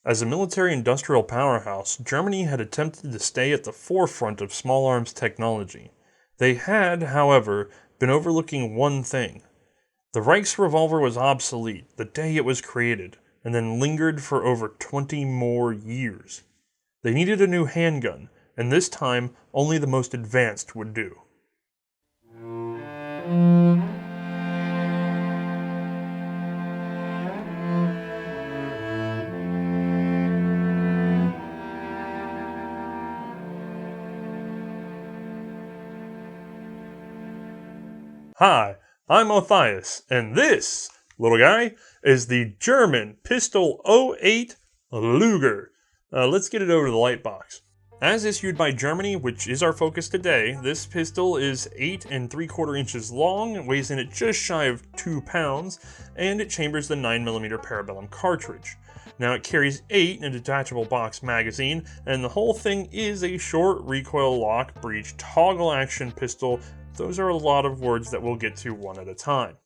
As a military-industrial powerhouse, Germany had attempted to stay at the forefront of small arms technology. They had, however, been overlooking one thing. The Reich's revolver was obsolete the day it was created, and then lingered for over 20 more years. They needed a new handgun, and this time only the most advanced would do. Hi, I'm Othais, and this, little guy, is the German Pistole 08 Luger. Let's get it over to the light box. As issued by Germany, which is our focus today, this pistol is 8 3/4 inches long, weighs in at just shy of 2 pounds, and it chambers the 9mm parabellum cartridge. Now it carries 8 in a detachable box magazine, and the whole thing is a short recoil lock breech toggle action pistol. Those are a lot of words that we'll get to one at a time.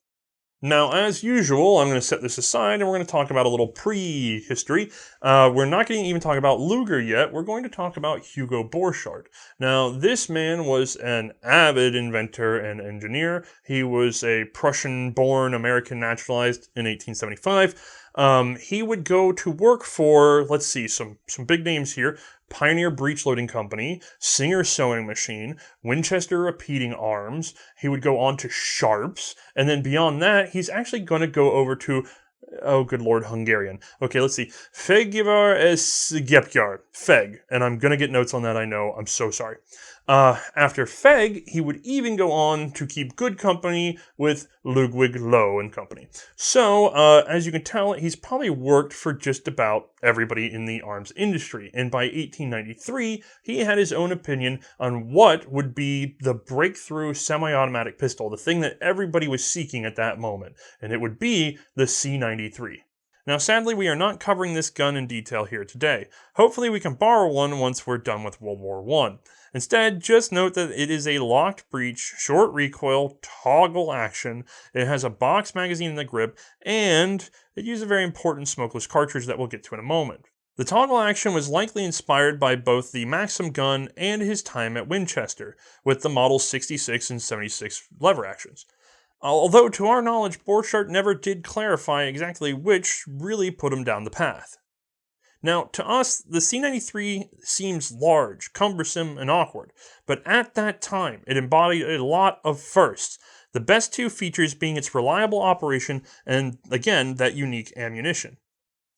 Now, as usual, I'm going to set this aside and we're going to talk about a little pre-history. We're not going to even talk about Luger yet. We're going to talk about Hugo Borchardt. Now, this man was an avid inventor and engineer. He was a Prussian-born American naturalized in 1875. He would go to work for, let's see, some big names here. Pioneer Breech Loading Company, Singer Sewing Machine, Winchester Repeating Arms. He would go on to Sharps, and then beyond that, he's actually going to go over to, oh good lord, Hungarian. Okay, let's see. Fegyver Feg, and I'm going to get notes on that, I know. I'm so sorry. After Feg, he would even go on to keep good company with Ludwig Loh and Company. So, as you can tell, he's probably worked for just about everybody in the arms industry. And by 1893, he had his own opinion on what would be the breakthrough semi-automatic pistol, the thing that everybody was seeking at that moment. And it would be the C93. Now, sadly, we are not covering this gun in detail here today. Hopefully, we can borrow one once we're done with World War I. Instead, just note that it is a locked breech, short recoil, toggle action. It has a box magazine in the grip, and it uses a very important smokeless cartridge that we'll get to in a moment. The toggle action was likely inspired by both the Maxim gun and his time at Winchester, with the Model 66 and 76 lever actions. Although, to our knowledge, Borchardt never did clarify exactly which really put him down the path. Now, to us, the C93 seems large, cumbersome, and awkward, but at that time, it embodied a lot of firsts, the best two features being its reliable operation and, again, that unique ammunition.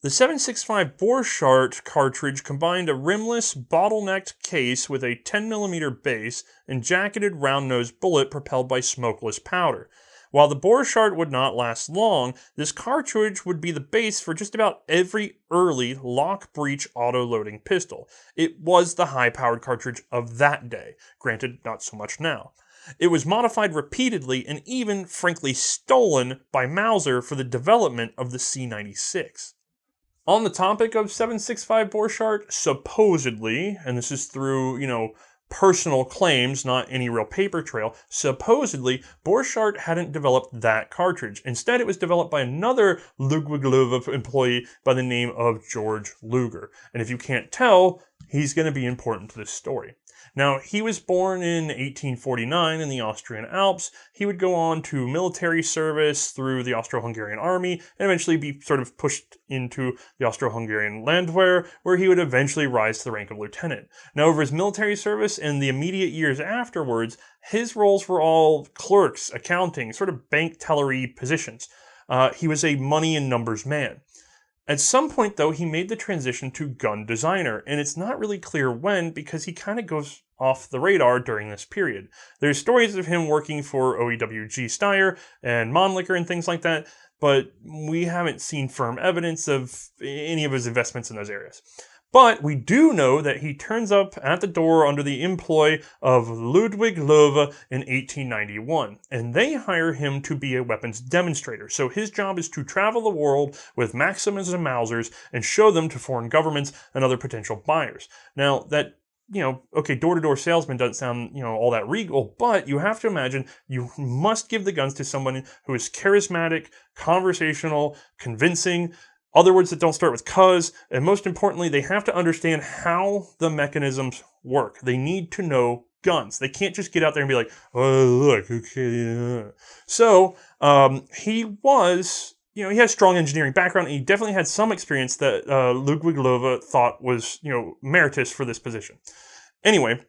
The 7.65 Borchardt cartridge combined a rimless, bottlenecked case with a 10mm base and jacketed round-nosed bullet propelled by smokeless powder. While the Borchardt would not last long, this cartridge would be the base for just about every early lock-breech auto-loading pistol. It was the high-powered cartridge of that day, granted not so much now. It was modified repeatedly and even, frankly, stolen by Mauser for the development of the C96. On the topic of 7.65 Borchardt, supposedly, and this is through, personal claims, not any real paper trail, supposedly, Borchardt hadn't developed that cartridge. Instead, it was developed by another Ludwig Loh employee by the name of George Luger. And if you can't tell, he's going to be important to this story. Now, he was born in 1849 in the Austrian Alps. He would go on to military service through the Austro-Hungarian army and eventually be sort of pushed into the Austro-Hungarian Landwehr, where he would eventually rise to the rank of lieutenant. Now, over his military service and the immediate years afterwards, his roles were all clerks, accounting, sort of bank tellery positions. He was a money and numbers man. At some point, though, he made the transition to gun designer, and it's not really clear when because he kind of goes off the radar during this period. There's stories of him working for OEWG Steyr and Mannlicher and things like that, but we haven't seen firm evidence of any of his investments in those areas. But we do know that he turns up at the door under the employ of Ludwig Loh in 1891, and they hire him to be a weapons demonstrator. So his job is to travel the world with Maxims and Mausers and show them to foreign governments and other potential buyers. Now, that okay, door-to-door salesman doesn't sound, all that regal, but you have to imagine you must give the guns to someone who is charismatic, conversational, convincing, other words that don't start with cuz, and most importantly, they have to understand how the mechanisms work. They need to know guns. They can't just get out there and be like, oh, look, okay. So, he was, he has strong engineering background, and he definitely had some experience that Ludwig Loewe thought was, meritorious for this position. Anyway,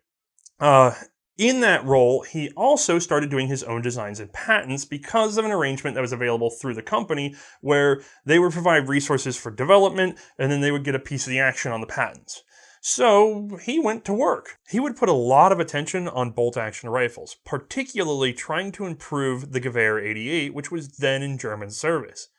in that role, he also started doing his own designs and patents because of an arrangement that was available through the company where they would provide resources for development and then they would get a piece of the action on the patents. So he went to work. He would put a lot of attention on bolt-action rifles, particularly trying to improve the Gewehr 88, which was then in German service.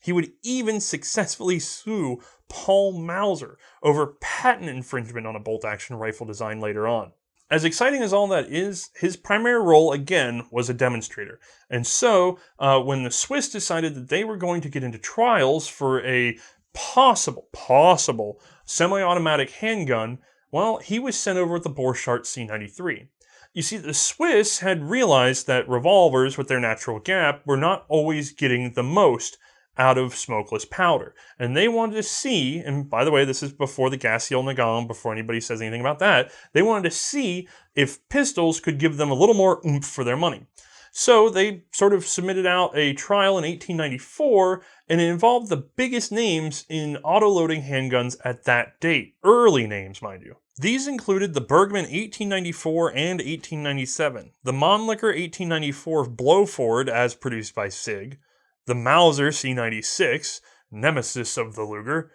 He would even successfully sue Paul Mauser over patent infringement on a bolt-action rifle design later on. As exciting as all that is, his primary role, again, was a demonstrator. And so, when the Swiss decided that they were going to get into trials for a possible semi-automatic handgun, well, he was sent over with the Borchardt C93. You see, the Swiss had realized that revolvers with their natural gap were not always getting the most out of smokeless powder. And they wanted to see, and by the way, this is before the Gassiel Nagant, before anybody says anything about that, they wanted to see if pistols could give them a little more oomph for their money. So they sort of submitted out a trial in 1894, and it involved the biggest names in auto-loading handguns at that date. Early names, mind you. These included the Bergmann 1894 and 1897, the Mannlicher 1894 Blowford as produced by SIG, the Mauser C96, nemesis of the Luger,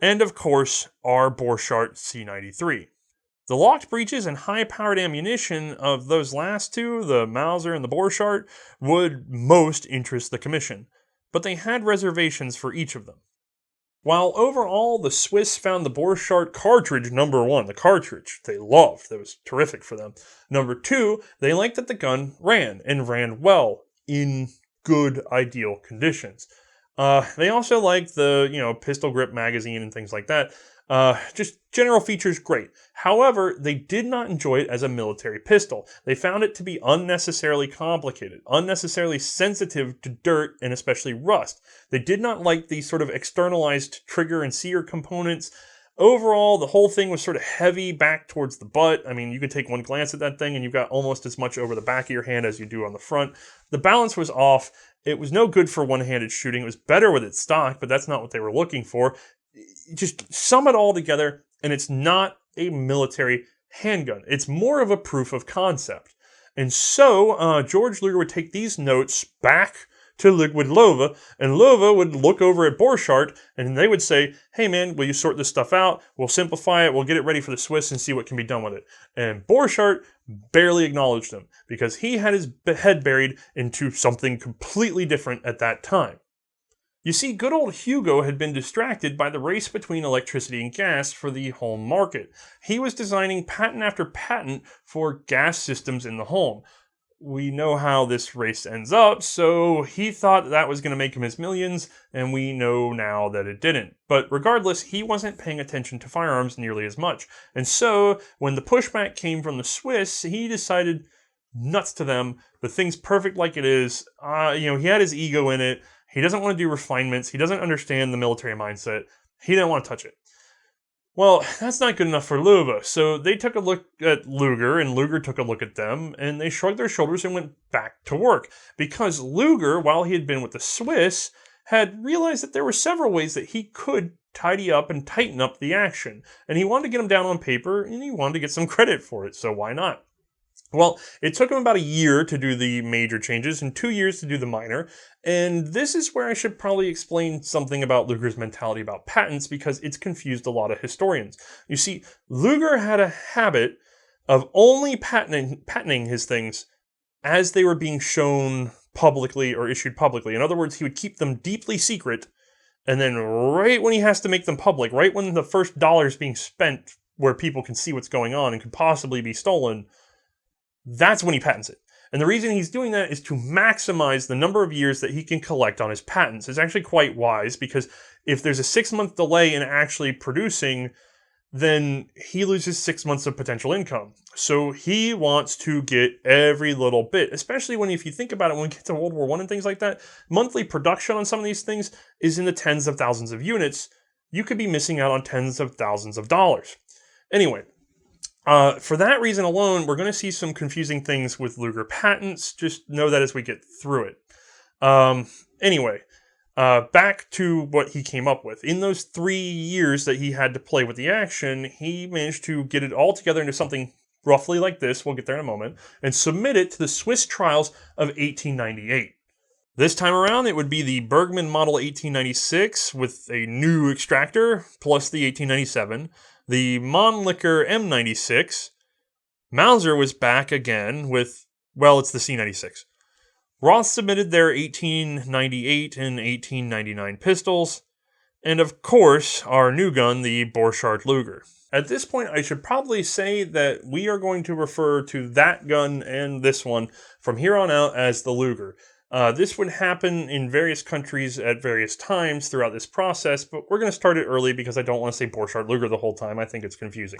and of course, our Borchardt C93. The locked breeches and high-powered ammunition of those last two, the Mauser and the Borchardt, would most interest the Commission, but they had reservations for each of them. While overall, the Swiss found the Borchardt cartridge number one, the cartridge they loved, that was terrific for them. Number two, they liked that the gun ran, and ran well, in good, ideal conditions. They also liked the, pistol grip magazine and things like that. Just general features, great. However, they did not enjoy it as a military pistol. They found it to be unnecessarily complicated, unnecessarily sensitive to dirt and especially rust. They did not like the sort of externalized trigger and sear components. Overall, the whole thing was sort of heavy back towards the butt. I mean, you could take one glance at that thing and you've got almost as much over the back of your hand as you do on the front. The balance was off. It was no good for one-handed shooting. It was better with its stock, but that's not what they were looking for. Just sum it all together, and it's not a military handgun. It's more of a proof of concept. And so, George Luger would take these notes back to Ludwig Loewe, and Loewe would look over at Borchardt, and they would say, hey man, will you sort this stuff out? We'll simplify it, we'll get it ready for the Swiss and see what can be done with it. And Borchardt barely acknowledged them, because he had his head buried into something completely different at that time. You see, good old Hugo had been distracted by the race between electricity and gas for the home market. He was designing patent after patent for gas systems in the home. We know how this race ends up, so he thought that was going to make him his millions, and we know now that it didn't. But regardless, he wasn't paying attention to firearms nearly as much. And so, when the pushback came from the Swiss, he decided, nuts to them, the thing's perfect like it is. He had his ego in it. He doesn't want to do refinements. He doesn't understand the military mindset. He didn't want to touch it. Well, that's not good enough for Loewe, so they took a look at Luger, and Luger took a look at them, and they shrugged their shoulders and went back to work. Because Luger, while he had been with the Swiss, had realized that there were several ways that he could tidy up and tighten up the action. And he wanted to get them down on paper, and he wanted to get some credit for it, so why not? Well, it took him about a year to do the major changes and 2 years to do the minor, and this is where I should probably explain something about Luger's mentality about patents because it's confused a lot of historians. You see, Luger had a habit of only patenting his things as they were being shown publicly or issued publicly. In other words, he would keep them deeply secret, and then right when he has to make them public, right when the first dollar is being spent where people can see what's going on and could possibly be stolen, that's when he patents it. And the reason he's doing that is to maximize the number of years that he can collect on his patents. It's actually quite wise because if there's a 6-month delay in actually producing then he loses 6 months of potential income. So he wants to get every little bit, especially when, if you think about it, when we get to World War I and things like that, monthly production on some of these things is in the tens of thousands of units. You could be missing out on tens of thousands of dollars. Anyway, for that reason alone, we're going to see some confusing things with Luger patents. Just know that as we get through it. Anyway, back to what he came up with. In those 3 years that he had to play with the action, he managed to get it all together into something roughly like this, we'll get there in a moment, and submit it to the Swiss trials of 1898. This time around, it would be the Bergmann Model 1896 with a new extractor, plus the 1897, the Mannlicher M96. Mauser was back again with, well, it's the C96. Roth submitted their 1898 and 1899 pistols, and of course, our new gun, the Borchardt Luger. At this point, I should probably say that we are going to refer to that gun and this one from here on out as the Luger. This would happen in various countries at various times throughout this process, but we're going to start it early because I don't want to say Borchardt Luger the whole time. I think it's confusing.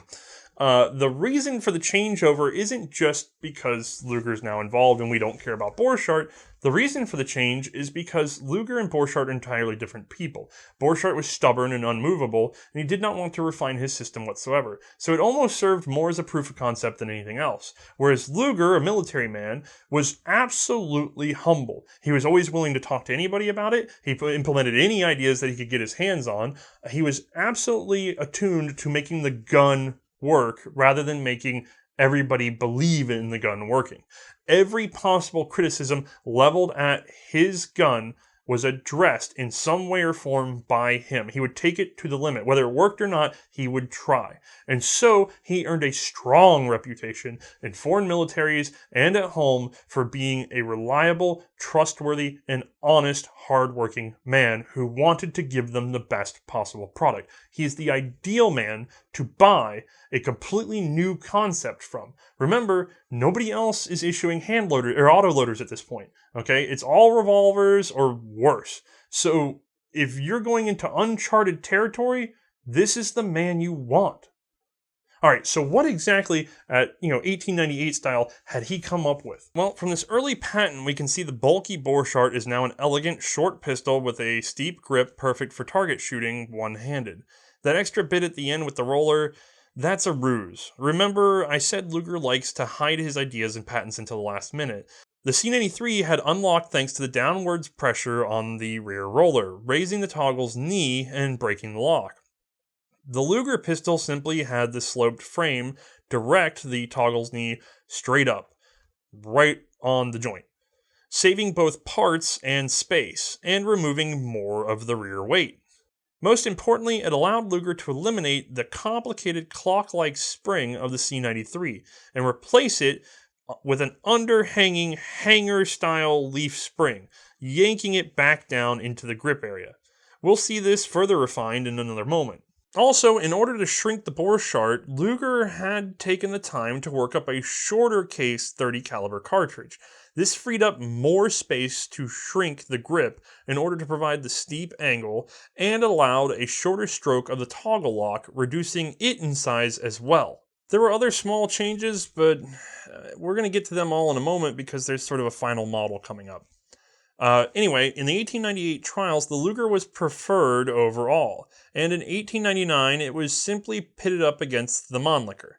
The reason for the changeover isn't just because Luger's now involved and we don't care about Borchardt. The reason for the change is because Luger and Borchardt are entirely different people. Borchardt was stubborn and unmovable, and he did not want to refine his system whatsoever, so it almost served more as a proof of concept than anything else. Whereas Luger, a military man, was absolutely humble. He was always willing to talk to anybody about it. He implemented any ideas that he could get his hands on. He was absolutely attuned to making the gun work rather than making everybody believe in the gun working. Every possible criticism leveled at his gun was addressed in some way or form by him. He would take it to the limit. Whether it worked or not, he would try. And so he earned a strong reputation in foreign militaries and at home for being a reliable, trustworthy, and honest, hardworking man who wanted to give them the best possible product. He is the ideal man to buy a completely new concept from. Remember, nobody else is issuing hand loaders or auto loaders at this point. Okay, it's all revolvers or worse. So if you're going into uncharted territory, this is the man you want. All right, so what exactly at 1898 style had he come up with? Well, from this early patent, we can see the bulky Borchardt is now an elegant short pistol with a steep grip perfect for target shooting one-handed. That extra bit at the end with the roller, that's a ruse. Remember, I said Luger likes to hide his ideas and patents until the last minute. The C93 had unlocked thanks to the downwards pressure on the rear roller, raising the toggle's knee and breaking the lock. The Luger pistol simply had the sloped frame direct the toggle's knee straight up, right on the joint, saving both parts and space, and removing more of the rear weight. Most importantly, it allowed Luger to eliminate the complicated clock-like spring of the C93 and replace it with an underhanging hanger-style leaf spring, yanking it back down into the grip area. We'll see this further refined in another moment. Also, in order to shrink the Borchardt, Luger had taken the time to work up a shorter case .30 caliber cartridge. This freed up more space to shrink the grip in order to provide the steep angle and allowed a shorter stroke of the toggle lock, reducing it in size as well. There were other small changes, but we're going to get to them all in a moment because there's sort of a final model coming up. Anyway, in the 1898 trials, the Luger was preferred overall, and in 1899 it was simply pitted up against the Mannlicher,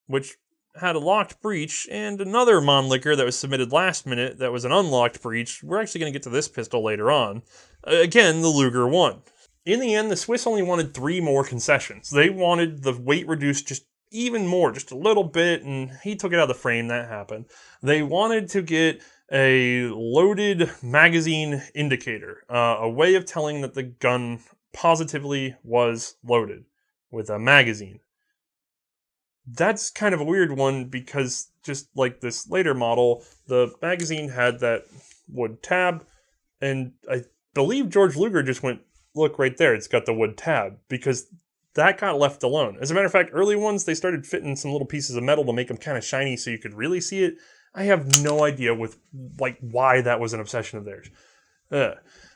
which had a locked breech, and another Mannlicher that was submitted last minute that was an unlocked breech. We're actually going to get to this pistol later on. Again, the Luger won. In the end, the Swiss only wanted 3 more concessions. They wanted the weight reduced just even more, just a little bit, and he took it out of the frame. That happened. They wanted to get a loaded magazine indicator, a way of telling that the gun positively was loaded with a magazine. That's kind of a weird one because just like this later model, the magazine had that wood tab, and I believe George Luger just went, look right there, it's got the wood tab, because that got left alone. As a matter of fact, early ones, they started fitting some little pieces of metal to make them kind of shiny so you could really see it. I have no idea why that was an obsession of theirs.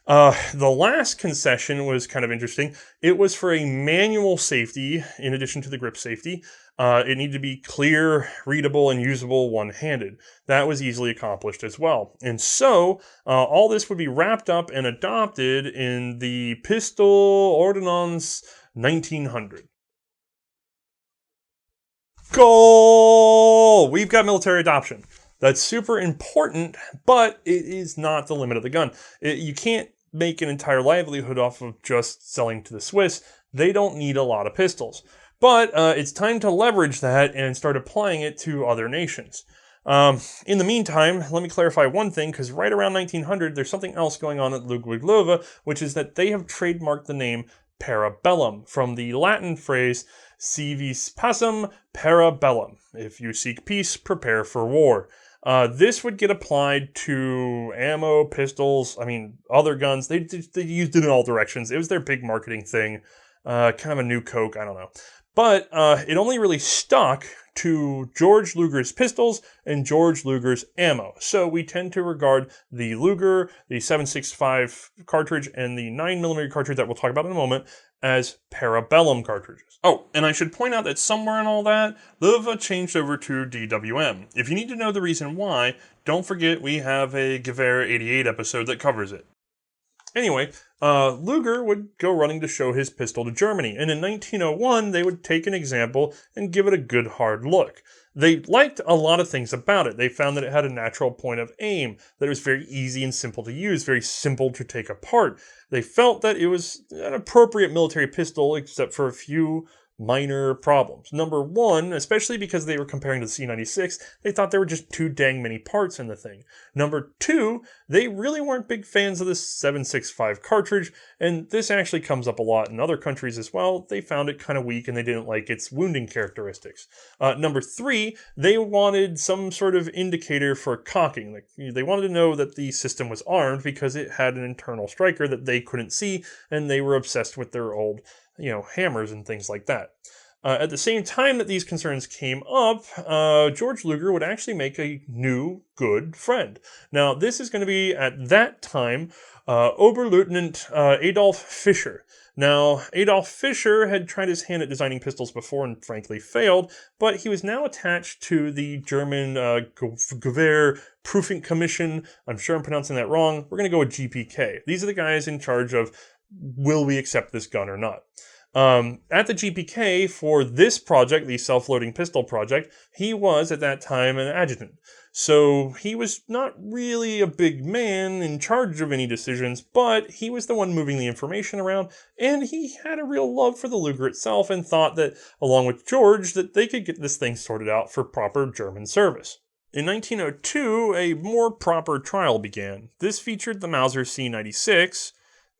The last concession was kind of interesting. It was for a manual safety in addition to the grip safety. It needed to be clear, readable, and usable one-handed. That was easily accomplished as well. And so, all this would be wrapped up and adopted in the Pistole Ordonnance 1900. Goal! We've got military adoption. That's super important, but it is not the limit of the gun. You can't make an entire livelihood off of just selling to the Swiss. They don't need a lot of pistols. But it's time to leverage that and start applying it to other nations. In the meantime, let me clarify one thing, because right around 1900, there's something else going on at Ludwig, which is that they have trademarked the name parabellum from the Latin phrase si vis pacem parabellum. If you seek peace, prepare for war. This would get applied to ammo, pistols, other guns. They used it in all directions. It was their big marketing thing. Kind of a new Coke, I don't know. But it only really stuck to George Luger's pistols and George Luger's ammo. So we tend to regard the Luger, the 7.65 cartridge, and the 9mm cartridge that we'll talk about in a moment as parabellum cartridges. Oh, and I should point out that somewhere in all that, Luger changed over to DWM. If you need to know the reason why, don't forget we have a Gewehr 88 episode that covers it. Anyway, Luger would go running to show his pistol to Germany, and in 1901 they would take an example and give it a good hard look. They liked a lot of things about it. They found that it had a natural point of aim, that it was very easy and simple to use, very simple to take apart. They felt that it was an appropriate military pistol, except for a few minor problems. Number one, especially because they were comparing to the C96, they thought there were just too dang many parts in the thing. Number two, they really weren't big fans of the 7.65 cartridge, and this actually comes up a lot in other countries as well. They found it kind of weak and they didn't like its wounding characteristics. Number three, they wanted some sort of indicator for cocking. Like, they wanted to know that the system was armed because it had an internal striker that they couldn't see, and they were obsessed with their old hammers and things like that. At the same time that these concerns came up, George Luger would actually make a new good friend. Now, this is going to be, at that time, Oberleutnant Adolf Fischer. Now, Adolf Fischer had tried his hand at designing pistols before and frankly failed, but he was now attached to the German Gewehr Proofing Commission. I'm sure I'm pronouncing that wrong. We're going to go with GPK. These are the guys in charge of, will we accept this gun or not? At the GPK for this project, the self-loading pistol project, he was at that time an adjutant. So he was not really a big man in charge of any decisions, but he was the one moving the information around, and he had a real love for the Luger itself and thought that, along with George, that they could get this thing sorted out for proper German service. In 1902, a more proper trial began. This featured the Mauser C96,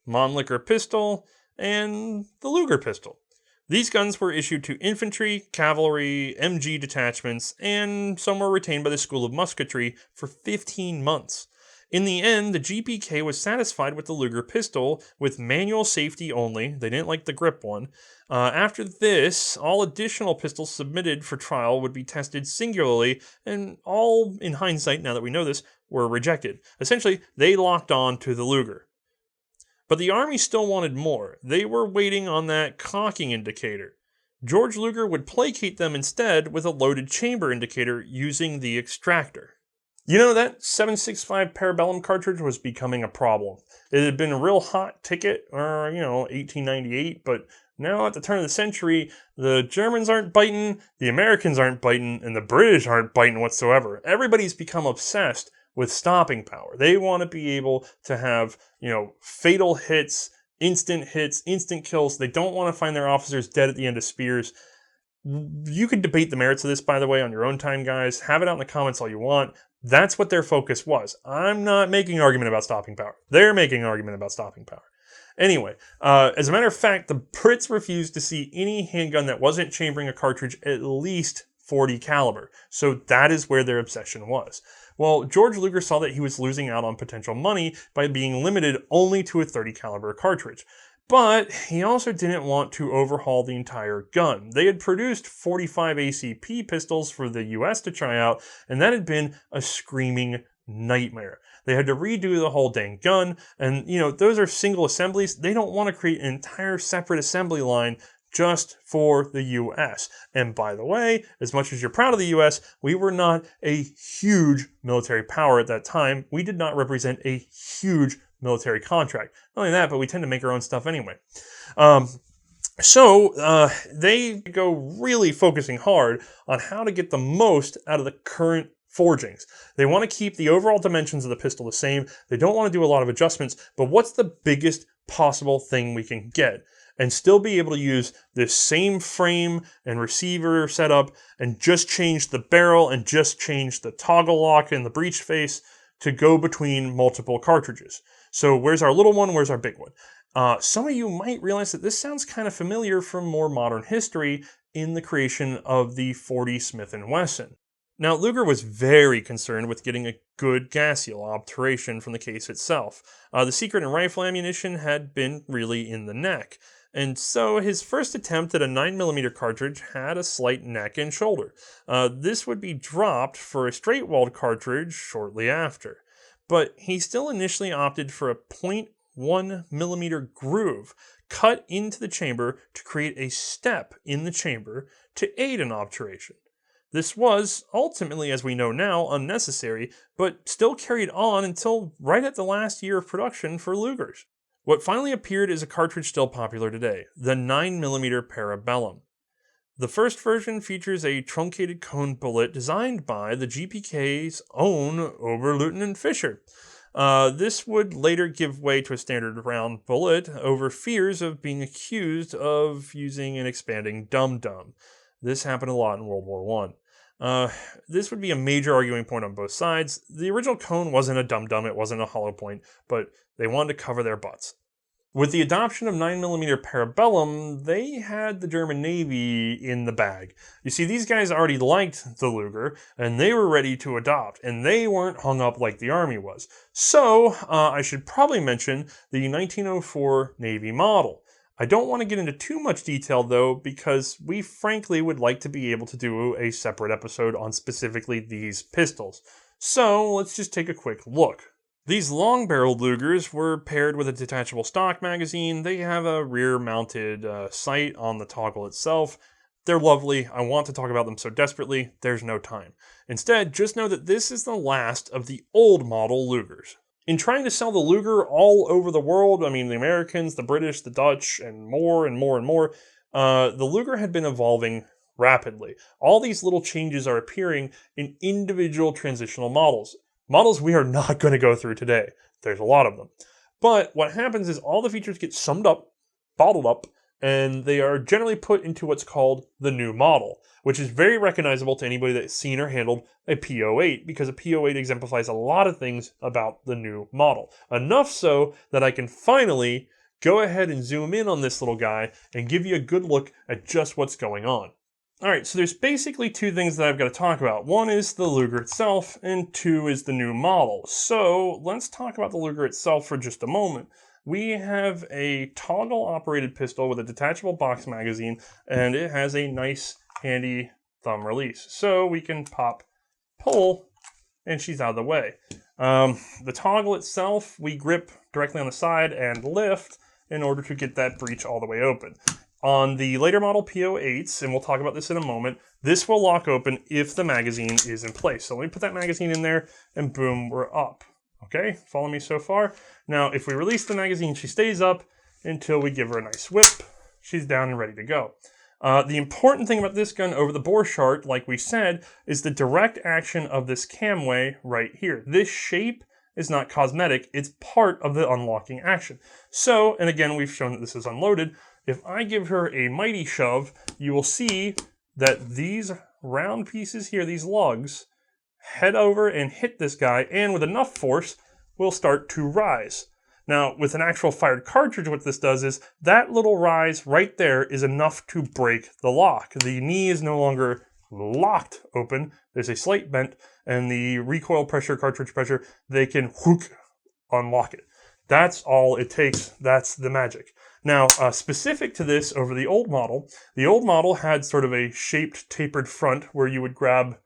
Mannlicher pistol, and the Luger pistol. These guns were issued to infantry, cavalry, MG detachments, and some were retained by the School of Musketry for 15 months. In the end, the GPK was satisfied with the Luger pistol with manual safety only. They didn't like the grip one. After this, all additional pistols submitted for trial would be tested singularly, and all, in hindsight, now that we know this, were rejected. Essentially, they locked on to the Luger. But the Army still wanted more. They were waiting on that cocking indicator. George Luger would placate them instead with a loaded chamber indicator using the extractor. That 7.65 parabellum cartridge was becoming a problem. It had been a real hot ticket, 1898, but now at the turn of the century, the Germans aren't biting, the Americans aren't biting, and the British aren't biting whatsoever. Everybody's become obsessed with stopping power. They want to be able to have, fatal hits, instant kills. They don't want to find their officers dead at the end of spears. You could debate the merits of this, by the way, on your own time, guys. Have it out in the comments all you want. That's what their focus was. I'm not making an argument about stopping power. They're making an argument about stopping power. Anyway, as a matter of fact, the Brits refused to see any handgun that wasn't chambering a cartridge at least 40 caliber. So that is where their obsession was. Well, George Luger saw that he was losing out on potential money by being limited only to a 30 caliber cartridge. But he also didn't want to overhaul the entire gun. They had produced 45 ACP pistols for the US to try out, and that had been a screaming nightmare. They had to redo the whole dang gun, and those are single assemblies. They don't want to create an entire separate assembly line just for the US. And by the way, as much as you're proud of the US, we were not a huge military power at that time. We did not represent a huge military contract. Not only that, but we tend to make our own stuff anyway. So they go really focusing hard on how to get the most out of the current forgings. They want to keep the overall dimensions of the pistol the same. They don't want to do a lot of adjustments, but what's the biggest possible thing we can get and still be able to use this same frame and receiver setup and just change the barrel and just change the toggle lock and the breech face to go between multiple cartridges. So where's our little one? Where's our big one? Some of you might realize that this sounds kind of familiar from more modern history in the creation of the .40 Smith & Wesson. Now, Luger was very concerned with getting a good gas seal obturation from the case itself. The secret in rifle ammunition had been really in the neck, and so his first attempt at a 9mm cartridge had a slight neck and shoulder. This would be dropped for a straight-walled cartridge shortly after, but he still initially opted for a .1mm groove cut into the chamber to create a step in the chamber to aid in obturation. This was, ultimately, as we know now, unnecessary, but still carried on until right at the last year of production for Lugers. What finally appeared is a cartridge still popular today, the 9mm Parabellum. The first version features a truncated cone bullet designed by the GPK's own Oberleutnant Fischer. This would later give way to a standard round bullet over fears of being accused of using an expanding dum-dum. This happened a lot in World War I. This would be a major arguing point on both sides. The original cone wasn't a dum-dum, it wasn't a hollow point, but they wanted to cover their butts. With the adoption of 9mm Parabellum, they had the German Navy in the bag. You see, these guys already liked the Luger, and they were ready to adopt, and they weren't hung up like the Army was. So, I should probably mention the 1904 Navy model. I don't want to get into too much detail, though, because we frankly would like to be able to do a separate episode on specifically these pistols. So, let's just take a quick look. These long-barreled Lugers were paired with a detachable stock magazine. They have a rear-mounted sight on the toggle itself. They're lovely. I want to talk about them so desperately. There's no time. Instead, just know that this is the last of the old model Lugers. In trying to sell the Luger all over the world, I mean the Americans, the British, the Dutch, and more and more and more, the Luger had been evolving rapidly. All these little changes are appearing in individual transitional models. Models we are not going to go through today. There's a lot of them. But what happens is all the features get summed up, bottled up, and they are generally put into what's called the new model, which is very recognizable to anybody that's seen or handled a P08, because a P08 exemplifies a lot of things about the new model. Enough so that I can finally go ahead and zoom in on this little guy and give you a good look at just what's going on. Alright, so there's basically two things that I've got to talk about. One is the Luger itself, and two is the new model. So let's talk about the Luger itself for just a moment. We have a toggle-operated pistol with a detachable box magazine, and it has a nice, handy thumb release. So we can pop, pull, and she's out of the way. The toggle itself, we grip directly on the side and lift in order to get that breech all the way open. On the later model P08s, and we'll talk about this in a moment, this will lock open if the magazine is in place. So let me put that magazine in there, and boom, we're up. Okay, follow me so far? Now, if we release the magazine, she stays up until we give her a nice whip. She's down and ready to go. The important thing about this gun over the Borchardt, like we said, is the direct action of this camway right here. This shape is not cosmetic, it's part of the unlocking action. So, and again, we've shown that this is unloaded. If I give her a mighty shove, you will see that these round pieces here, these lugs, head over and hit this guy, and with enough force, will start to rise. Now, with an actual fired cartridge, what this does is, that little rise right there is enough to break the lock. The knee is no longer locked open, there's a slight bent, and the recoil pressure, cartridge pressure, they can whook, unlock it. That's all it takes, that's the magic. Now, specific to this over the old model had sort of a shaped, tapered front where you would grab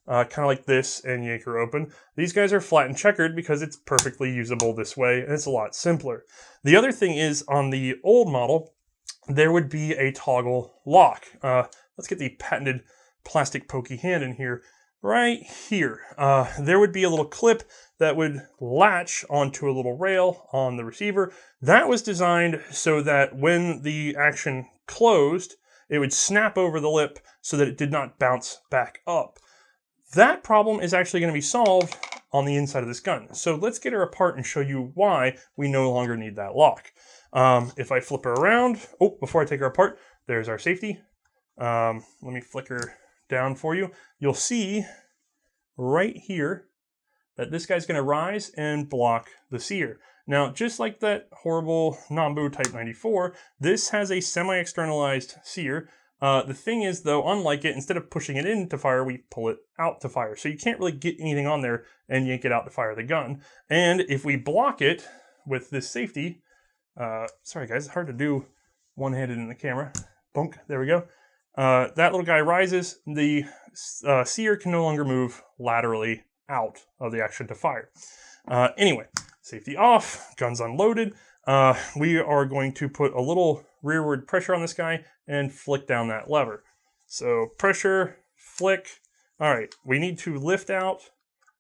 kind of like this, and yank her open. These guys are flat and checkered because it's perfectly usable this way, and it's a lot simpler. The other thing is, on the old model, there would be a toggle lock. Let's get the patented plastic pokey hand in here. Right here, there would be a little clip that would latch onto a little rail on the receiver. That was designed so that when the action closed, it would snap over the lip so that it did not bounce back up. That problem is actually going to be solved on the inside of this gun. So let's get her apart and show you why we no longer need that lock. If I flip her around, before I take her apart, there's our safety. Let me flick her down for you. You'll see right here that this guy's going to rise and block the sear. Now, just like that horrible Nambu Type 94, this has a semi-externalized sear. The thing is, though, unlike it, instead of pushing it in to fire, we pull it out to fire. So you can't really get anything on there and yank it out to fire the gun. And if we block it with this safety, sorry guys, it's hard to do one-handed in the camera. Bonk, there we go. That little guy rises, the sear can no longer move laterally out of the action to fire. Anyway, safety off, guns unloaded. We are going to put a little rearward pressure on this guy and flick down that lever. So pressure, flick. All right, we need to lift out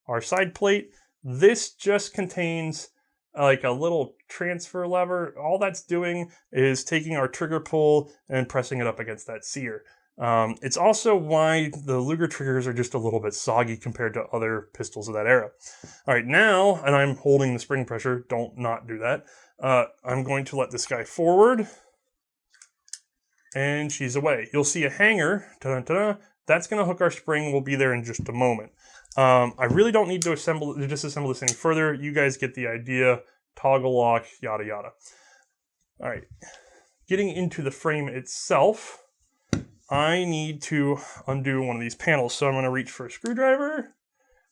our side plate. This just contains like a little transfer lever. All that's doing is taking our trigger pull and pressing it up against that sear. It's also why the Luger triggers are just a little bit soggy compared to other pistols of that era. All right, now, and I'm holding the spring pressure, don't not do that. I'm going to let this guy forward, and she's away. You'll see a hanger, ta-da-ta-da. That's going to hook our spring. We'll be there in just a moment. I really don't need to disassemble this any further. You guys get the idea. Toggle lock, yada yada. All right, getting into the frame itself, I need to undo one of these panels. So I'm going to reach for a screwdriver,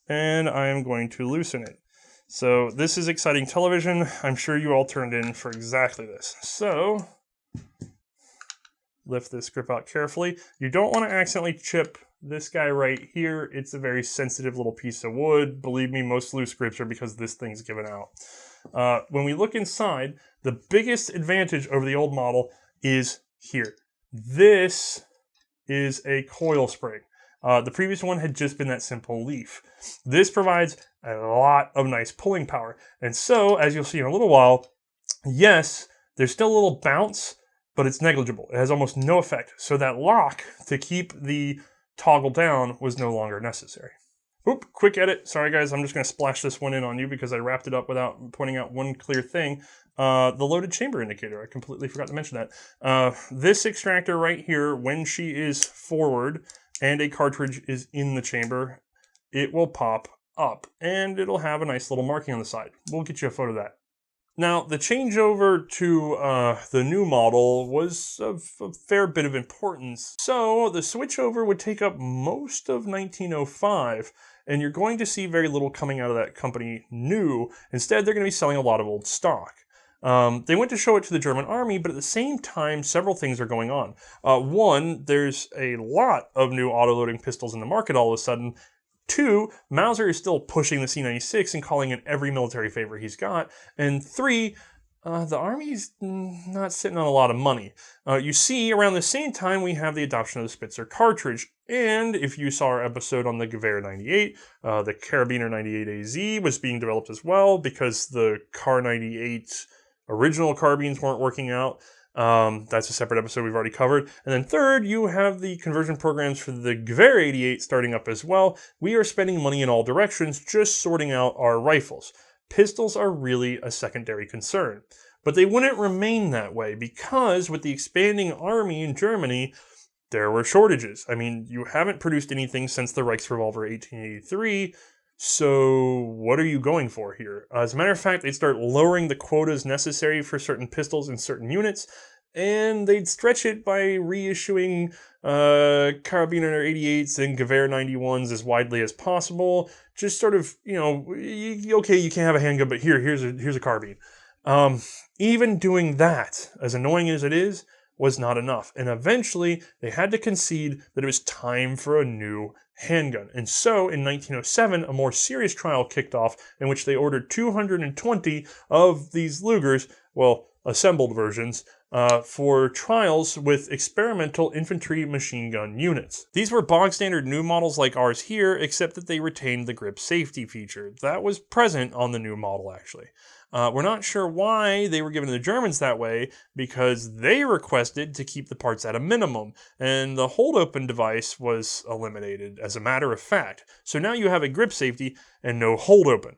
and I am going to loosen it. So this is exciting television. I'm sure you all turned in for exactly this. So lift this grip out carefully. You don't want to accidentally chip this guy right here. It's a very sensitive little piece of wood. Believe me, most loose grips are because this thing's given out. When we look inside, the biggest advantage over the old model is here. This is a coil spring. The previous one had just been that simple leaf. This provides a lot of nice pulling power. And so, as you'll see in a little while, yes, there's still a little bounce, but it's negligible. It has almost no effect. So that lock to keep the toggle down was no longer necessary. Oop, quick edit. Sorry guys, I'm just going to splash this one in on you because I wrapped it up without pointing out one clear thing. The loaded chamber indicator, I completely forgot to mention that. This extractor right here, when she is forward and a cartridge is in the chamber, it will pop up and it'll have a nice little marking on the side. We'll get you a photo of that. Now, the changeover to the new model was of a fair bit of importance. So the switchover would take up most of 1905, and you're going to see very little coming out of that company new. Instead, they're going to be selling a lot of old stock. They went to show it to the German army, but at the same time, several things are going on. One, there's a lot of new auto-loading pistols in the market all of a sudden. Two, Mauser is still pushing the C96 and calling it every military favor he's got. And three, the Army's not sitting on a lot of money. You see, around the same time, we have the adoption of the Spitzer cartridge. And if you saw our episode on the Gewehr 98, the Carabiner 98AZ was being developed as well because the Car 98 original carbines weren't working out. That's a separate episode we've already covered. And then third, you have the conversion programs for the Gewehr 88 starting up as well. We are spending money in all directions just sorting out our rifles. Pistols are really a secondary concern. But they wouldn't remain that way because with the expanding army in Germany, there were shortages. I mean, you haven't produced anything since the Reichsrevolver 1883, so what are you going for here? As a matter of fact, they'd start lowering the quotas necessary for certain pistols in certain units, and they'd stretch it by reissuing Carabiner 88s and Gewehr 91s as widely as possible. Just sort of, you know, okay, you can't have a handgun, but here's a carbine. Even doing that, as annoying as it is, was not enough, and eventually they had to concede that it was time for a new handgun. And so in 1907, a more serious trial kicked off in which they ordered 220 of these Lugers, well, assembled versions, for trials with experimental infantry machine gun units. These were bog standard new models like ours here, except that they retained the grip safety feature. That was present on the new model, actually. We're not sure why they were given to the Germans that way, because they requested to keep the parts at a minimum, and the hold-open device was eliminated, as a matter of fact. So now you have a grip safety and no hold-open.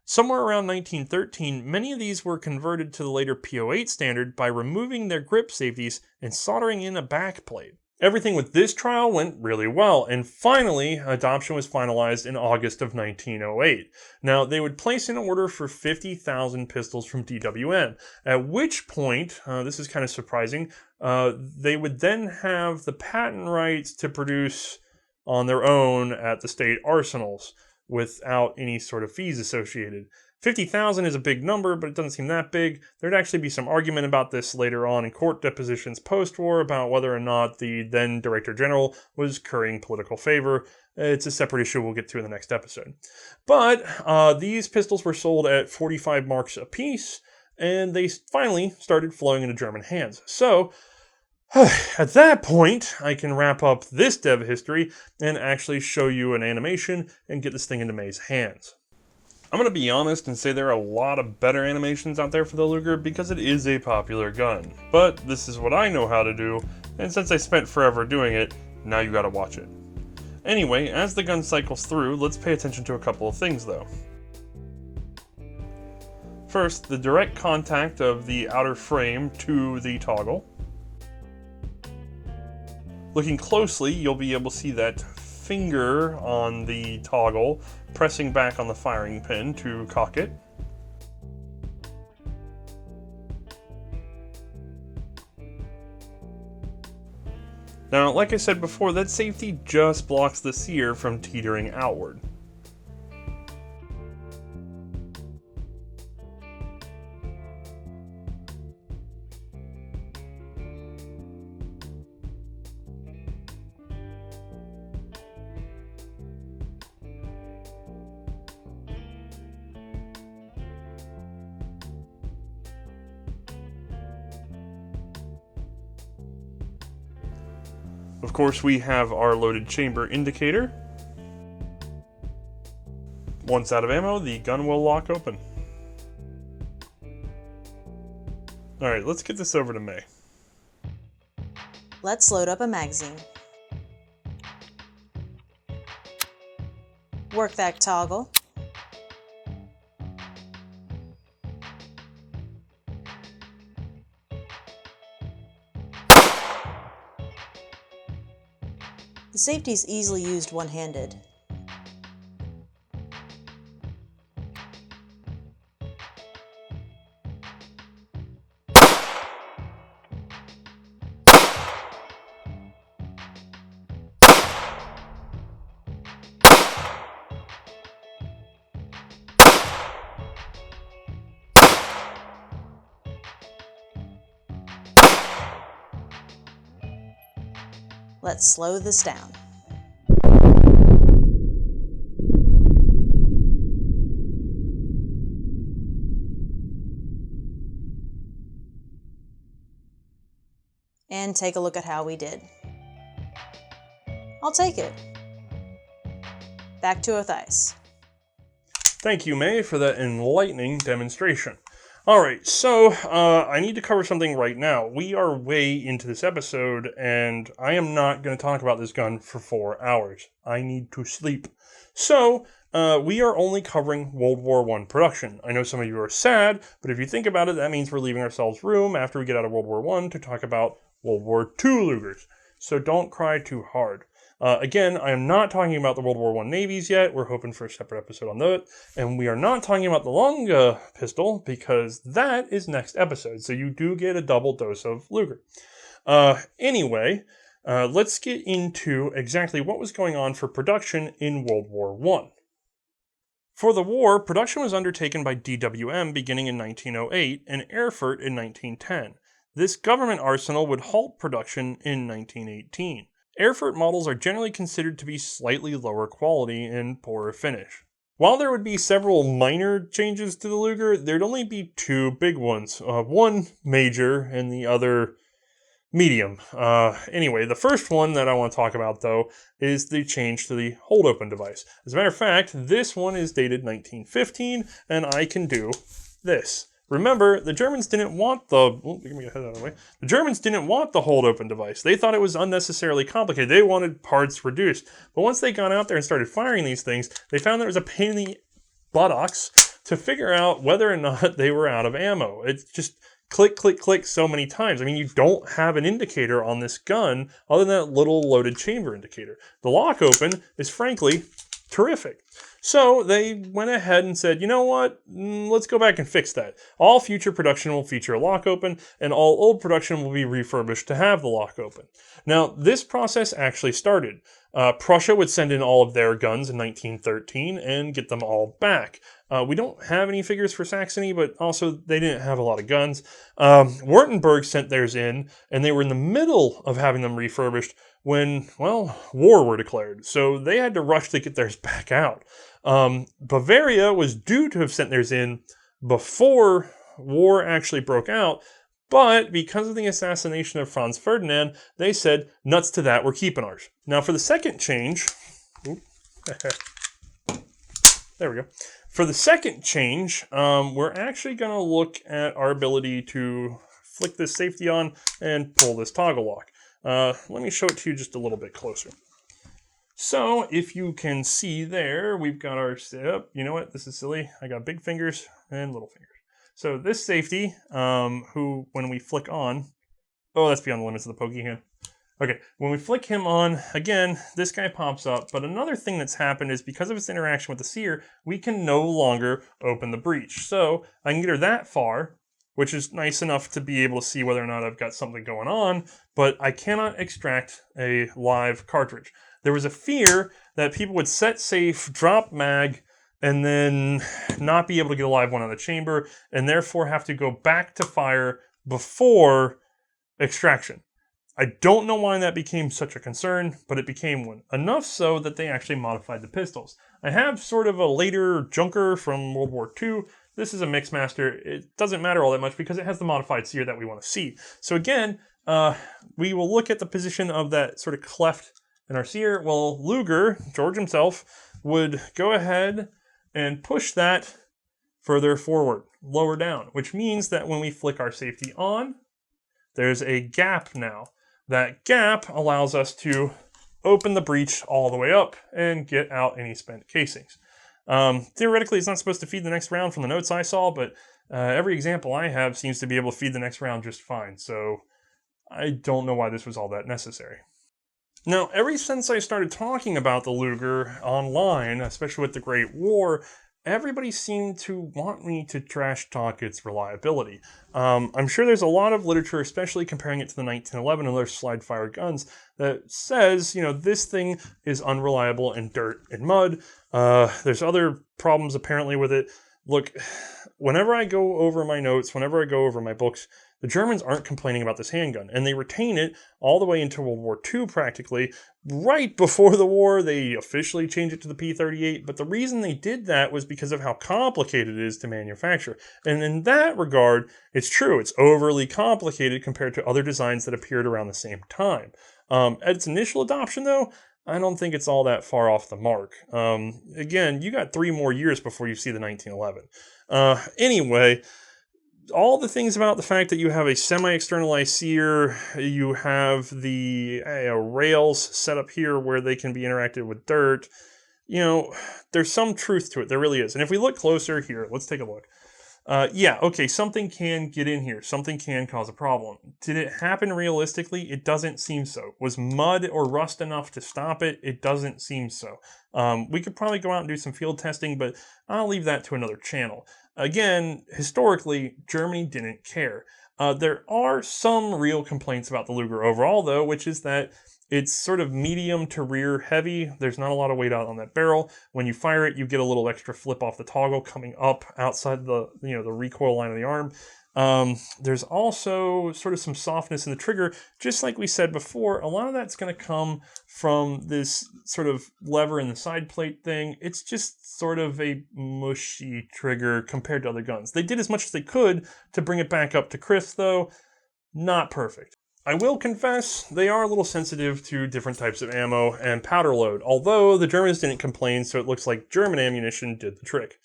Somewhere around 1913, many of these were converted to the later P08 standard by removing their grip safeties and soldering in a back plate. Everything with this trial went really well, and finally, adoption was finalized in August of 1908. Now, they would place an order for 50,000 pistols from DWM, at which point, this is kind of surprising, they would then have the patent rights to produce on their own at the state arsenals, without any sort of fees associated. 50,000 is a big number, but it doesn't seem that big. There'd actually be some argument about this later on in court depositions post-war about whether or not the then Director General was currying political favor. It's a separate issue we'll get to in the next episode. But these pistols were sold at 45 marks apiece, and they finally started flowing into German hands. So, at that point, I can wrap up this dev history and actually show you an animation and get this thing into Mae's hands. I'm going to be honest and say there are a lot of better animations out there for the Luger because it is a popular gun. But this is what I know how to do, and since I spent forever doing it, now you gotta watch it. Anyway, as the gun cycles through, let's pay attention to a couple of things though. First, the direct contact of the outer frame to the toggle. Looking closely, you'll be able to see that finger on the toggle pressing back on the firing pin to cock it. Now, like I said before, that safety just blocks the sear from teetering outward. Of course, we have our loaded chamber indicator. Once out of ammo, the gun will lock open. Alright, let's get this over to Mae. Let's load up a magazine. Work that toggle. The safety is easily used one-handed. Let's slow this down. And take a look at how we did. I'll take it. Back to Othais. Thank you, Mae, for that enlightening demonstration. Alright, so I need to cover something right now. We are way into this episode, and I am not going to talk about this gun for 4 hours. I need to sleep. So, we are only covering World War I production. I know some of you are sad, but if you think about it, that means we're leaving ourselves room after we get out of World War I to talk about World War II Lugers. So don't cry too hard. Again, I am not talking about the World War I navies yet. We're hoping for a separate episode on that. And we are not talking about the Luger pistol because that is next episode. So you do get a double dose of Luger. Anyway, let's get into exactly what was going on for production in World War I. For the war, production was undertaken by DWM beginning in 1908 and Erfurt in 1910. This government arsenal would halt production in 1918. Erfurt models are generally considered to be slightly lower quality and poorer finish. While there would be several minor changes to the Luger, there'd only be two big ones. One major and the other medium. Anyway, the first one that I want to talk about, though, is the change to the hold-open device. As a matter of fact, this one is dated 1915, and I can do this. Remember, the Germans didn't want the... Oh, give me a head out of the way. The Germans didn't want the hold-open device. They thought it was unnecessarily complicated. They wanted parts reduced. But once they got out there and started firing these things, they found that it was a pain in the buttocks to figure out whether or not they were out of ammo. It's just click, click, click so many times. I mean, you don't have an indicator on this gun other than that little loaded chamber indicator. The lock open is frankly terrific. So they went ahead and said, you know what, let's go back and fix that. All future production will feature a lock open, and all old production will be refurbished to have the lock open. Now, this process actually started. Prussia would send in all of their guns in 1913 and get them all back. We don't have any figures for Saxony, but also they didn't have a lot of guns. Württemberg sent theirs in, and they were in the middle of having them refurbished when, well, war were declared. So they had to rush to get theirs back out. Bavaria was due to have sent theirs in before war actually broke out, but because of the assassination of Franz Ferdinand, they said, nuts to that, we're keeping ours. Now for the second change, there we go. For the second change, we're actually going to look at our ability to flick this safety on and pull this toggle lock. Let me show it to you just a little bit closer. So if you can see there, we've got our setup. You know what? This is silly. I got big fingers and little fingers. So this safety, who when we flick on, oh, that's beyond the limits of the pokey hand. Okay, when we flick him on, again, this guy pops up. But another thing that's happened is because of its interaction with the sear, we can no longer open the breech. So I can get her that far, which is nice enough to be able to see whether or not I've got something going on, but I cannot extract a live cartridge. There was a fear that people would set safe, drop mag, and then not be able to get a live one out of the chamber, and therefore have to go back to fire before extraction. I don't know why that became such a concern, but it became one. Enough so that they actually modified the pistols. I have sort of a later junker from World War II. This is a Mixmaster. It doesn't matter all that much because it has the modified sear that we want to see. So again, we will look at the position of that sort of cleft in our sear. Well, Luger, George himself, would go ahead and push that further forward, lower down, which means that when we flick our safety on, there's a gap now. That gap allows us to open the breech all the way up and get out any spent casings. Theoretically, it's not supposed to feed the next round from the notes I saw, but every example I have seems to be able to feed the next round just fine, so I don't know why this was all that necessary. Now, ever since I started talking about the Luger online, especially with the Great War, everybody seemed to want me to trash talk its reliability. I'm sure there's a lot of literature, especially comparing it to the 1911 and other slide-fire guns, that says, you know, this thing is unreliable in dirt and mud. There's other problems apparently with it. Look, whenever I go over my notes, whenever I go over my books, the Germans aren't complaining about this handgun, and they retain it all the way into World War II practically. Right before the war, they officially changed it to the P38, but the reason they did that was because of how complicated it is to manufacture. And in that regard, it's true, it's overly complicated compared to other designs that appeared around the same time. At its initial adoption, though, I don't think it's all that far off the mark. Again, you got 3 more years before you see the 1911. Anyway, all the things about the fact that you have a semi-externalized sear, you have the rails set up here where they can be interacted with dirt, you know, there's some truth to it. There really is. And if we look closer here, let's take a look. Yeah, okay, something can get in here. Something can cause a problem. Did it happen realistically? It doesn't seem so. Was mud or rust enough to stop it? It doesn't seem so. We could probably go out and do some field testing, but I'll leave that to another channel. Again, historically, Germany didn't care. There are some real complaints about the Luger overall, though, which is that it's sort of medium to rear heavy. There's not a lot of weight out on that barrel. When you fire it, you get a little extra flip off the toggle coming up outside the, the recoil line of the arm. There's also sort of some softness in the trigger. Just like we said before, a lot of that's going to come from this sort of lever in the side plate thing. It's just sort of a mushy trigger compared to other guns. They did as much as they could to bring it back up to crisp, though. Not perfect. I will confess, they are a little sensitive to different types of ammo and powder load, although the Germans didn't complain, so it looks like German ammunition did the trick.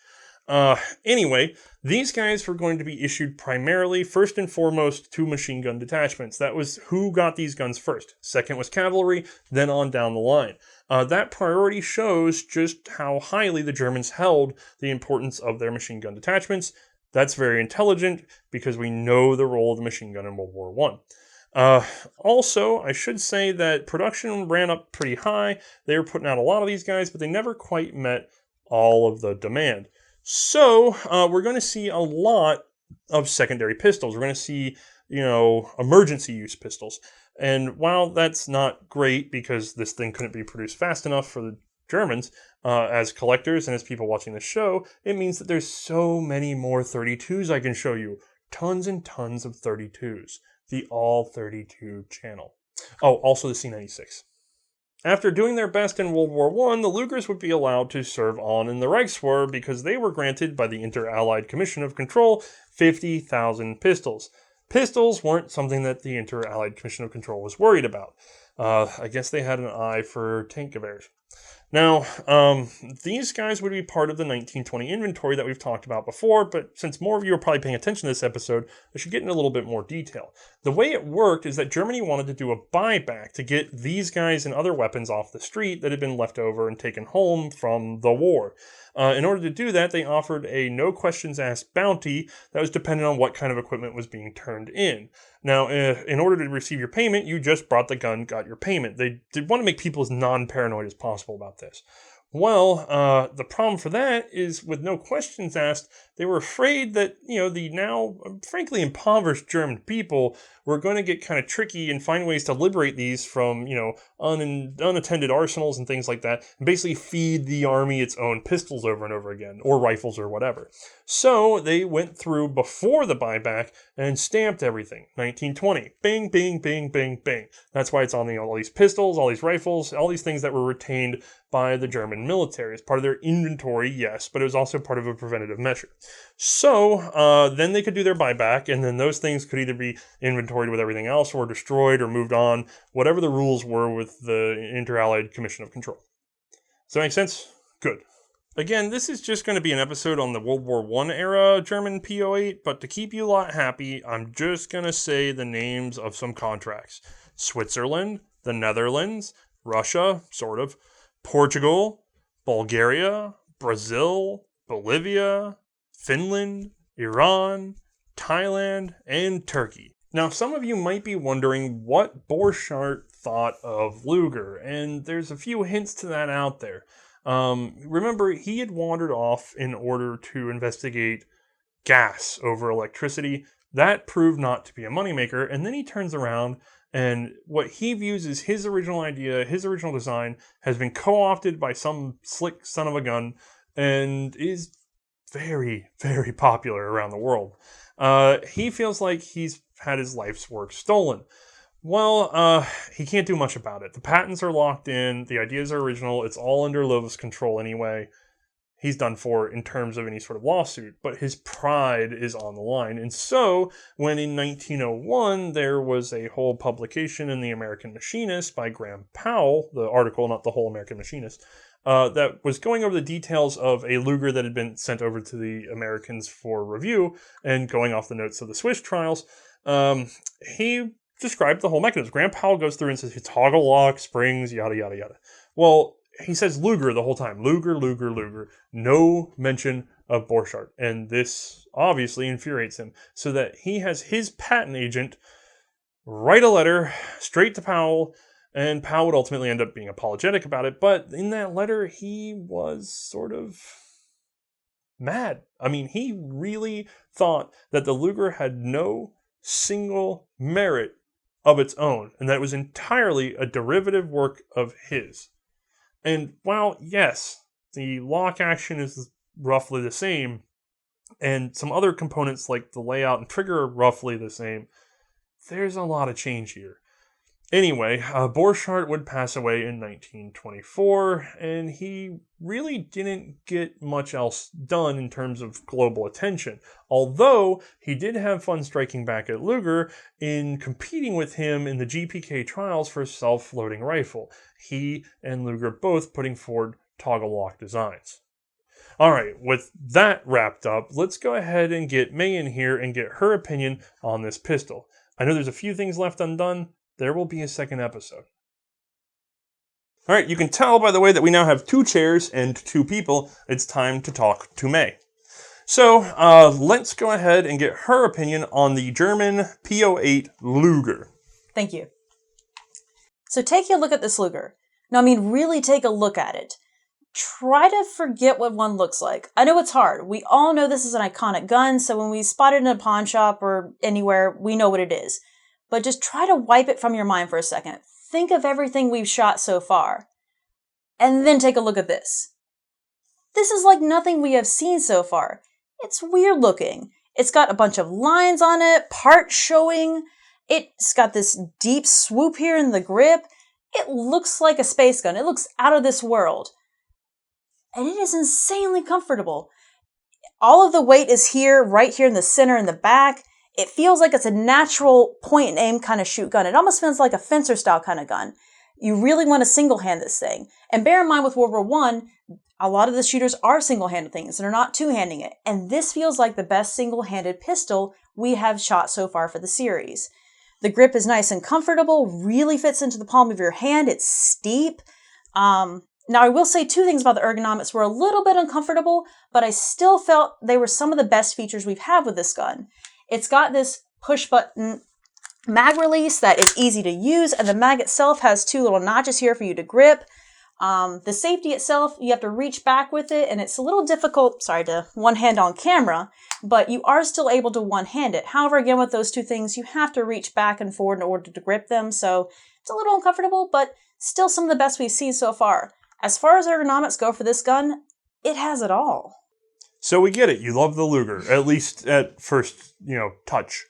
Anyway, these guys were going to be issued primarily, first and foremost, to machine gun detachments. That was who got these guns first. Second was cavalry, then on down the line. That priority shows just how highly the Germans held the importance of their machine gun detachments. That's very intelligent, because we know the role of the machine gun in World War I. Also, I should say that production ran up pretty high. They were putting out a lot of these guys, but they never quite met all of the demand. So, we're going to see a lot of secondary pistols. We're going to see, emergency use pistols. And while that's not great because this thing couldn't be produced fast enough for the Germans, as collectors and as people watching the show, it means that there's so many more 32s I can show you. Tons and tons of 32s. The All 32 channel. Oh, also the C96. After doing their best in World War I, the Lugers would be allowed to serve on in the Reichswehr because they were granted by the Inter-Allied Commission of Control 50,000 pistols. Pistols weren't something that the Inter-Allied Commission of Control was worried about. I guess they had an eye for tank gewehrs. Now, these guys would be part of the 1920 inventory that we've talked about before, but since more of you are probably paying attention to this episode, I should get into a little bit more detail. The way it worked is that Germany wanted to do a buyback to get these guys and other weapons off the street that had been left over and taken home from the war. In order to do that, they offered a no-questions-asked bounty that was dependent on what kind of equipment was being turned in. Now, in order to receive your payment, you just brought the gun, got your payment. They did want to make people as non-paranoid as possible about this. Well, the problem for that is with no questions asked, they were afraid that, the now frankly impoverished German people were going to get kind of tricky and find ways to liberate these from, unattended arsenals and things like that, and basically feed the army its own pistols over and over again, or rifles or whatever. So they went through before the buyback and stamped everything. 1920. Bing, bing, bing, bing, bing. That's why it's on all these pistols, all these rifles, all these things that were retained by the German military. It's part of their inventory, yes, but it was also part of a preventative measure. So then they could do their buyback, and then those things could either be inventoried with everything else or destroyed or moved on, whatever the rules were with the Inter-Allied Commission of Control. Does that make sense? Good. Again, this is just going to be an episode on the World War I era German P08, but to keep you lot happy, I'm just going to say the names of some contracts. Switzerland, the Netherlands, Russia, sort of, Portugal, Bulgaria, Brazil, Bolivia, Finland, Iran, Thailand, and Turkey. Now, some of you might be wondering what Borchardt thought of Luger, and there's a few hints to that out there. Remember, he had wandered off in order to investigate gas over electricity. That proved not to be a moneymaker, and then he turns around and what he views as his original idea, his original design, has been co-opted by some slick son of a gun and is very, very popular around the world. He feels like he's had his life's work stolen. Well, he can't do much about it. The patents are locked in, the ideas are original, it's all under Lowe's control anyway. He's done for in terms of any sort of lawsuit, but his pride is on the line. And so, when in 1901 there was a whole publication in the American Machinist by Graham Powell, the article, not the whole American Machinist, that was going over the details of a Luger that had been sent over to the Americans for review, and going off the notes of the Swiss trials, he described the whole mechanism. Graham Powell goes through and says it's toggle lock, springs, yada, yada, yada. Well, he says Luger the whole time. Luger, Luger, Luger. No mention of Borchardt. And this obviously infuriates him. So that he has his patent agent write a letter straight to Powell. And Powell would ultimately end up being apologetic about it. But in that letter, he was sort of mad. I mean, he really thought that the Luger had no single merit of its own. And that it was entirely a derivative work of his. And while, yes, the lock action is roughly the same, and some other components like the layout and trigger are roughly the same. There's a lot of change here. Anyway, Borchardt would pass away in 1924, and he really didn't get much else done in terms of global attention, although he did have fun striking back at Luger in competing with him in the GPK trials for a self-loading rifle, he and Luger both putting forward toggle lock designs. Alright, with that wrapped up, let's go ahead and get Mae in here and get her opinion on this pistol. I know there's a few things left undone. There will be a second episode. Alright, you can tell by the way that we now have 2 chairs and 2 people, it's time to talk to Mae. So, let's go ahead and get her opinion on the German P08 Luger. Thank you. So take a look at this Luger. Now, I mean, really take a look at it. Try to forget what one looks like. I know it's hard. We all know this is an iconic gun, so when we spot it in a pawn shop or anywhere, we know what it is. But just try to wipe it from your mind for a second. Think of everything we've shot so far. And then take a look at this. This is like nothing we have seen so far. It's weird looking. It's got a bunch of lines on it, parts showing. It's got this deep swoop here in the grip. It looks like a space gun. It looks out of this world. And it is insanely comfortable. All of the weight is here, right here in the center and the back. It feels like it's a natural point and aim kind of shoot gun. It almost feels like a fencer style kind of gun. You really want to single hand this thing. And bear in mind with World War I, a lot of the shooters are single handed things and are not two handing it. And this feels like the best single handed pistol we have shot so far for the series. The grip is nice and comfortable, really fits into the palm of your hand. It's steep. Now, I will say 2 things about the ergonomics were a little bit uncomfortable, but I still felt they were some of the best features we've had with this gun. It's got this push-button mag release that is easy to use, and the mag itself has 2 little notches here for you to grip. The safety itself, you have to reach back with it, and it's a little difficult, sorry, to one-hand on camera, but you are still able to one-hand it. However, again, with those 2 things, you have to reach back and forward in order to grip them, so it's a little uncomfortable, but still some of the best we've seen so far. As far as ergonomics go for this gun, it has it all. So we get it. You love the Luger, at least at first, touch.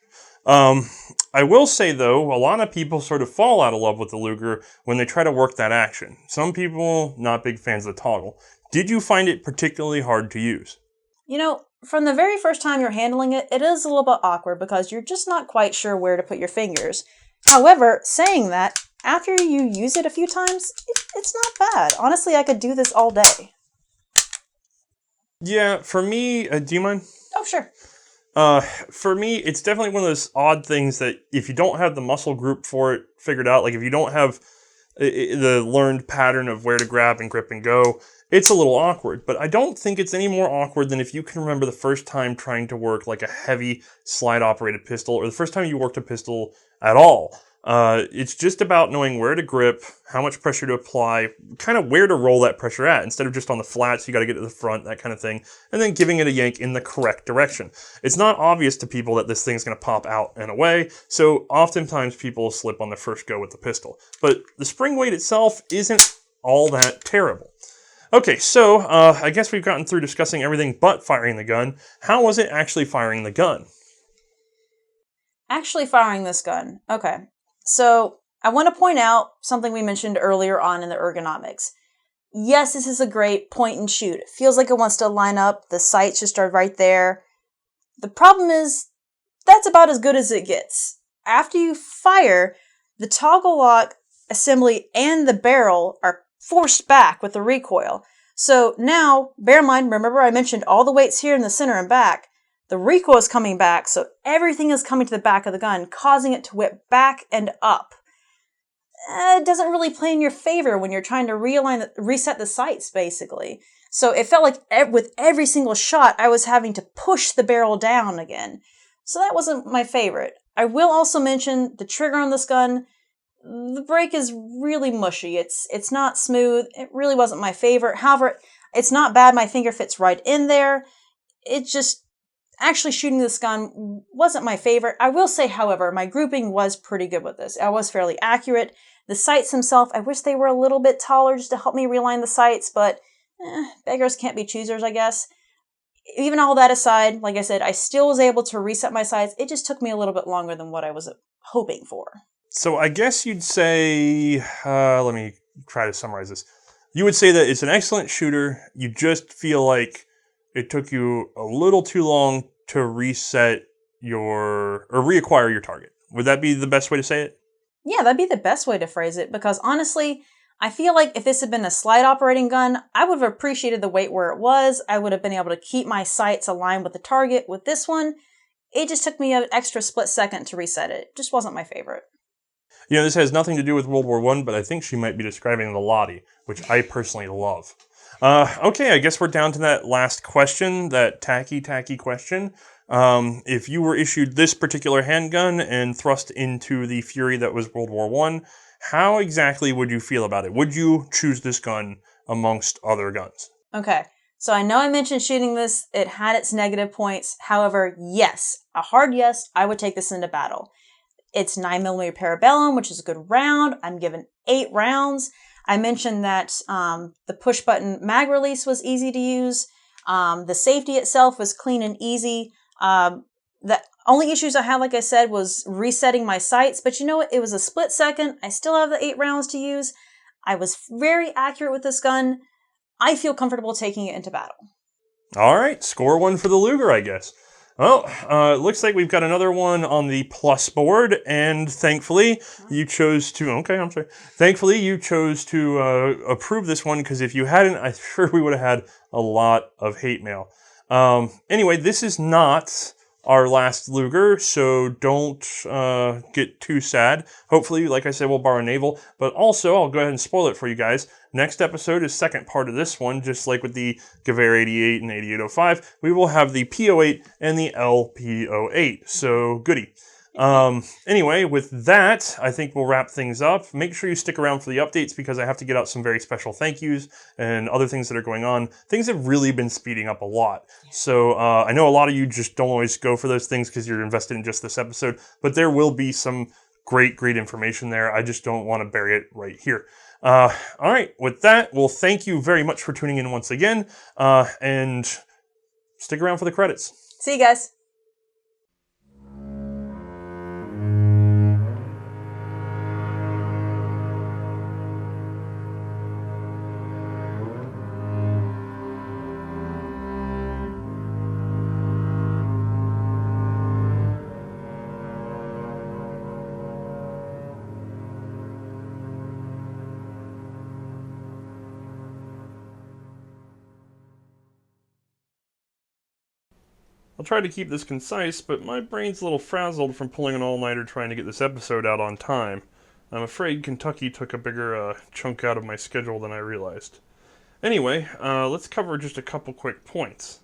I will say, though, a lot of people sort of fall out of love with the Luger when they try to work that action. Some people, not big fans of the toggle. Did you find it particularly hard to use? From the very first time you're handling it, it is a little bit awkward because you're just not quite sure where to put your fingers. However, saying that, after you use it a few times, it's not bad. Honestly, I could do this all day. Yeah, for me, do you mind? Oh, sure. For me, it's definitely one of those odd things that if you don't have the muscle group for it figured out, like if you don't have the learned pattern of where to grab and grip and go, it's a little awkward. But I don't think it's any more awkward than if you can remember the first time trying to work like a heavy slide-operated pistol, or the first time you worked a pistol at all. It's just about knowing where to grip, how much pressure to apply, kind of where to roll that pressure at. Instead of just on the flats, you got to get to the front, that kind of thing, and then giving it a yank in the correct direction. It's not obvious to people that this thing's going to pop out and away, so oftentimes people slip on the first go with the pistol. But the spring weight itself isn't all that terrible. Okay, so I guess we've gotten through discussing everything but firing the gun. How was it actually firing the gun? Actually firing this gun. Okay. So I want to point out something we mentioned earlier on in the ergonomics. Yes, this is a great point and shoot. It feels like it wants to line up. The sights just are right there. The problem is that's about as good as it gets. After you fire, the toggle lock assembly and the barrel are forced back with the recoil. So now, bear in mind, remember I mentioned all the weights here in the center and back. The recoil is coming back, so everything is coming to the back of the gun, causing it to whip back and up. It doesn't really play in your favor when you're trying to reset the sights, basically. So it felt like with every single shot, I was having to push the barrel down again. So that wasn't my favorite. I will also mention the trigger on this gun. The break is really mushy. It's not smooth. It really wasn't my favorite. However, it's not bad. My finger fits right in there. It just... Actually shooting this gun wasn't my favorite. I will say, however, my grouping was pretty good with this. I was fairly accurate. The sights themselves, I wish they were a little bit taller just to help me realign the sights, but beggars can't be choosers, I guess. even all that aside, like I said, I still was able to reset my sights. It just took me a little bit longer than what I was hoping for. So I guess you'd say, let me try to summarize this. You would say that it's an excellent shooter. You just feel like it took you a little too long to reset or reacquire your target. Would that be the best way to say it? Yeah, that'd be the best way to phrase it, because honestly, I feel like if this had been a slide operating gun, I would have appreciated the weight where it was. I would have been able to keep my sights aligned with the target. With this one, it just took me an extra split second to reset it. It just wasn't my favorite. You know, this has nothing to do with World War I, but I think she might be describing the Lottie, which I personally love. Okay, I guess we're down to that last question, that tacky question. If you were issued this particular handgun and thrust into the fury that was World War I, how exactly would you feel about it? Would you choose this gun amongst other guns? Okay, so I know I mentioned shooting this. It had its negative points. However, yes, a hard yes, I would take this into battle. It's 9mm Parabellum, which is a good round. I'm given 8 rounds. I mentioned that the push-button mag release was easy to use. The safety itself was clean and easy. The only issues I had, like I said, was resetting my sights. But you know what? It was a split second. I still have the 8 rounds to use. I was very accurate with this gun. I feel comfortable taking it into battle. All right, score 1 for the Luger, I guess. Well, it looks like we've got another one on the plus board, and thankfully you chose to, thankfully you chose to approve this one, because if you hadn't, I'm sure we would have had a lot of hate mail. Anyway, this is not our last Luger, so don't get too sad. Hopefully, like I said, we'll borrow naval, but also, I'll go ahead and spoil it for you guys. Next episode is second part of this one, just like with the Gewehr 88 and 8805. We will have the P08 and the LP08, so goody. Anyway, with that, I think we'll wrap things up. Make sure you stick around for the updates, because I have to get out some very special thank yous and other things that are going on. Things have really been speeding up a lot. So I know a lot of you just don't always go for those things because you're invested in just this episode, but there will be some great information there. I just don't want to bury it right here. All right, with that, well, thank you very much for tuning in once again, and stick around for the credits. See you guys. I'll try to keep this concise, but my brain's a little frazzled from pulling an all-nighter trying to get this episode out on time. I'm afraid Kentucky took a bigger chunk out of my schedule than I realized. Anyway, let's cover just a couple quick points.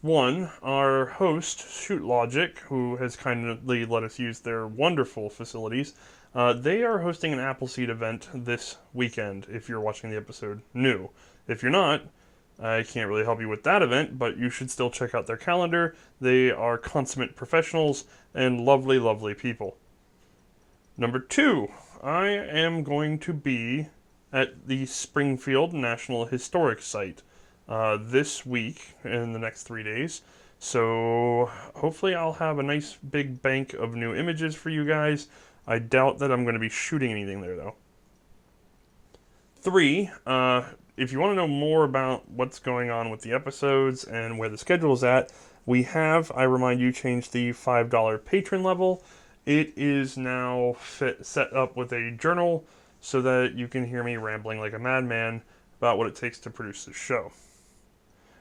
One, our host, Shoot Logic, who has kindly let us use their wonderful facilities, they are hosting an Appleseed event this weekend, if you're watching the episode new. If you're not, I can't really help you with that event, but you should still check out their calendar. They are consummate professionals and lovely, lovely people. Number 2, I am going to be at the Springfield National Historic Site this week in the next 3 days. So hopefully I'll have a nice big bank of new images for you guys. I doubt that I'm going to be shooting anything there, though. 3, if you want to know more about what's going on with the episodes and where the schedule is at, we have, I remind you, changed the $5 patron level. It is now set up with a journal so that you can hear me rambling like a madman about what it takes to produce this show.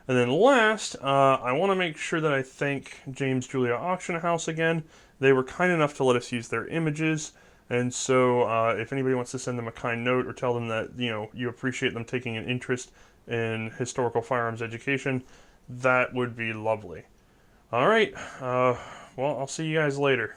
And then last, I want to make sure that I thank James Julia Auction House again. They were kind enough to let us use their images. And so if anybody wants to send them a kind note or tell them that, you appreciate them taking an interest in historical firearms education, that would be lovely. All right. Well, I'll see you guys later.